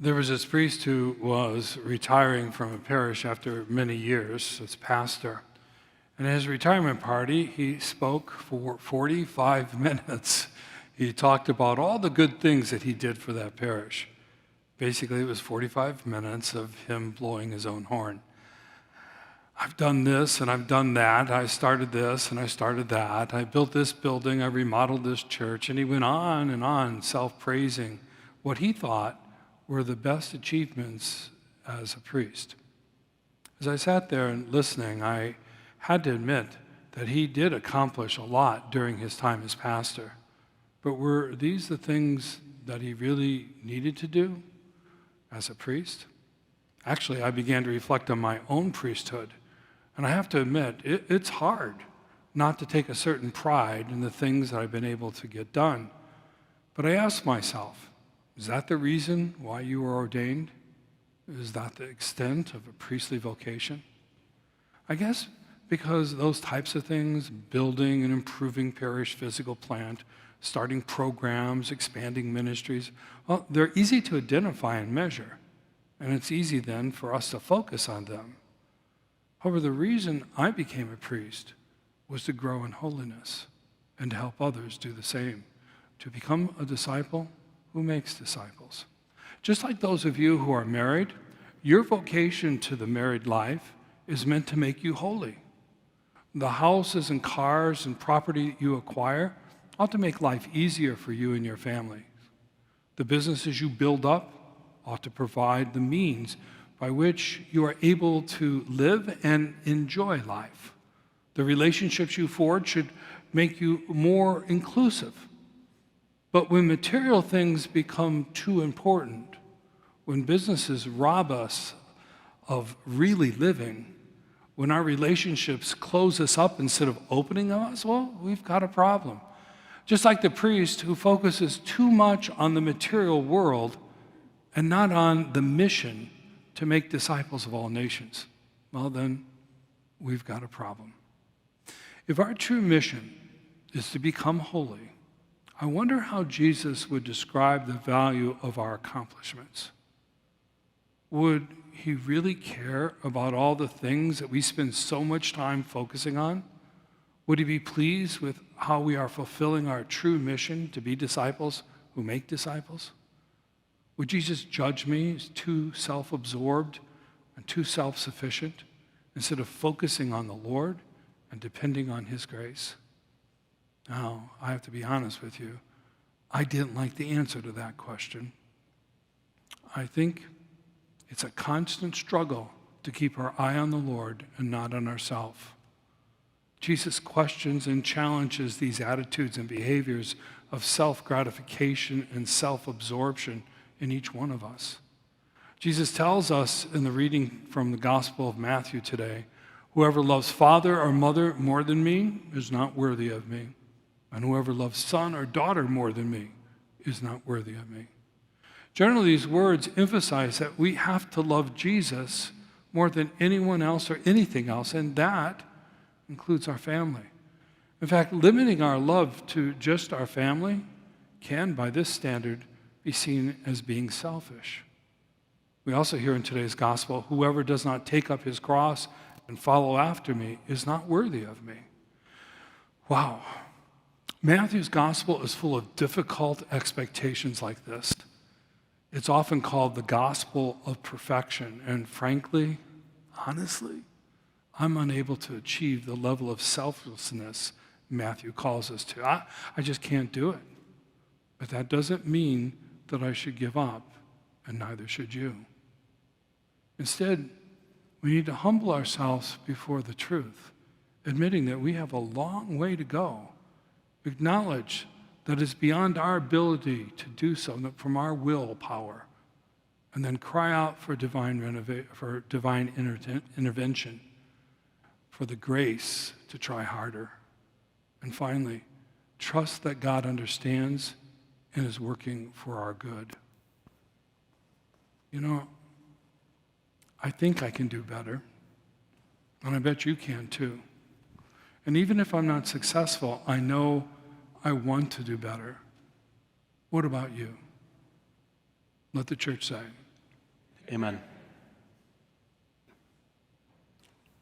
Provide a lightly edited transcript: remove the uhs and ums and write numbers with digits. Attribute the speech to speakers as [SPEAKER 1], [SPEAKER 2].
[SPEAKER 1] There was this priest who was retiring from a parish after many years as pastor. And at his retirement party, he spoke for 45 minutes. He talked about all the good things that he did for that parish. Basically, it was 45 minutes of him blowing his own horn. I've done this and I've done that. I started this and I started that. I built this building. I remodeled this church. And he went on, self-praising what he thought were the best achievements as a priest. As I sat there and listening, I had to admit that he did accomplish a lot during his time as pastor. But were these the things that he really needed to do as a priest? Actually, I began to reflect on my own priesthood. And I have to admit, it's hard not to take a certain pride in the things that I've been able to get done. But I asked myself, is that the reason why you were ordained? Is that the extent of a priestly vocation? I guess because those types of things, building and improving parish physical plant, starting programs, expanding ministries, well, they're easy to identify and measure. And it's easy then for us to focus on them. However, the reason I became a priest was to grow in holiness and to help others do the same, to become a disciple who makes disciples. Just like those of you who are married, your vocation to the married life is meant to make you holy. The houses and cars and property you acquire ought to make life easier for you and your family. The businesses you build up ought to provide the means by which you are able to live and enjoy life. The relationships you forge should make you more inclusive. But when material things become too important, when businesses rob us of really living, when our relationships close us up instead of opening us, well, we've got a problem. Just like the priest who focuses too much on the material world and not on the mission to make disciples of all nations, well then, we've got a problem. If our true mission is to become holy, I wonder how Jesus would describe the value of our accomplishments. Would he really care about all the things that we spend so much time focusing on? Would he be pleased with how we are fulfilling our true mission to be disciples who make disciples? Would Jesus judge me as too self-absorbed and too self-sufficient instead of focusing on the Lord and depending on his grace? Now, I have to be honest with you. I didn't like the answer to that question. I think it's a constant struggle to keep our eye on the Lord and not on ourselves. Jesus questions and challenges these attitudes and behaviors of self-gratification and self-absorption in each one of us. Jesus tells us in the reading from the Gospel of Matthew today, whoever loves father or mother more than me is not worthy of me. And whoever loves son or daughter more than me is not worthy of me. Generally, these words emphasize that we have to love Jesus more than anyone else or anything else, and that includes our family. In fact, limiting our love to just our family can, by this standard, be seen as being selfish. We also hear in today's gospel, whoever does not take up his cross and follow after me is not worthy of me. Wow. Matthew's gospel is full of difficult expectations like this. It's often called the gospel of perfection. And frankly, honestly, I'm unable to achieve the level of selflessness Matthew calls us to. I just can't do it. But that doesn't mean that I should give up, and neither should you. Instead, we need to humble ourselves before the truth, admitting that we have a long way to go. Acknowledge that it's beyond our ability to do so, from our willpower, and then cry out for divine intervention, for the grace to try harder. And finally, trust that God understands and is working for our good. You know, I think I can do better, and I bet you can too. And even if I'm not successful, I know I want to do better. What about you? Let the church say,
[SPEAKER 2] Amen.